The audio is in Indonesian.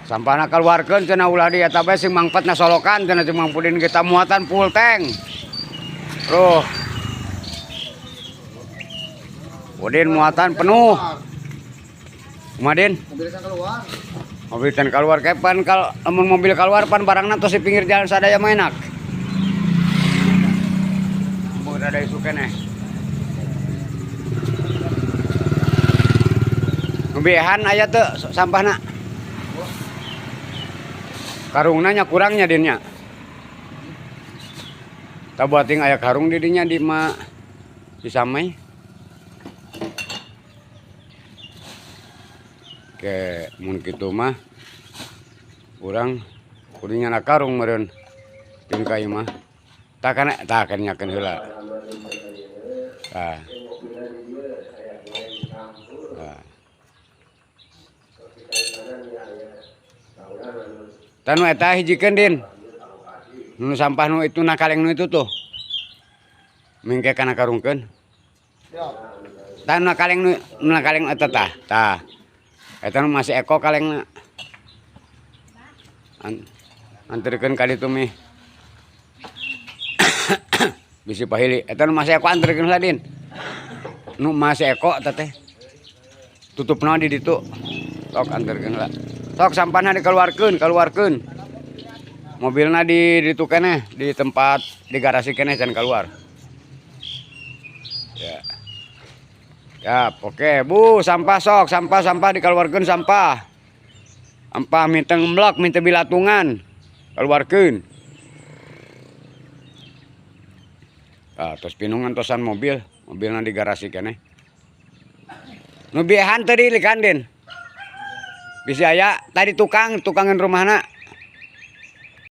Sampahna keluarkan cenah ulah di eta bae sing mangpetna solokan cenah Mang Pudin kita muatan full tank. Tuh. Pudin muatan penuh. Kumadin? Mobil kan keluar. Mobil kan keluar kapan kalau mobil keluar pan barangna tos di pinggir jalan sadaya mah enak. Mun ada isu keneh. Behan aya teu sampahna. Karungna nya kurangnya dinnya. Tabuating aya karung di dinya di ma disamai. Ke mun kitu mah urang kudunya na karung meureun jeung ka ieu mah. Tah kan nyakeun heula. Tah. Tanu eta hijikeun din. Nu sampah nu itu nakaleng nu itu tuh. Mingke kana karungkeun. Tah nakaleng nu nakaleng eta tah. Tah. Eta nu masih eko kalengna. Anterkeun ka ditu meh. Bisi pahili. Eta nu masih eko anterkeun heula din. Nu masih eko eta teh. Tutupna di ditu. Sok anterkeun heula. Sok sampahna dikeluarkeun. Mobilna di ditu keneh, di tempat di garasi keneh can keluar. Ya. Ya, oke, Bu, sampah sok, sampah dikeluarkeun sampah. Sampah minta ngemblok, minta bilatungan. Keluarkeun. Terus pinungan tosan mobilna di garasi keneh. Nu biehan tadi likan din. Bisa aya tadi tukangan rumahna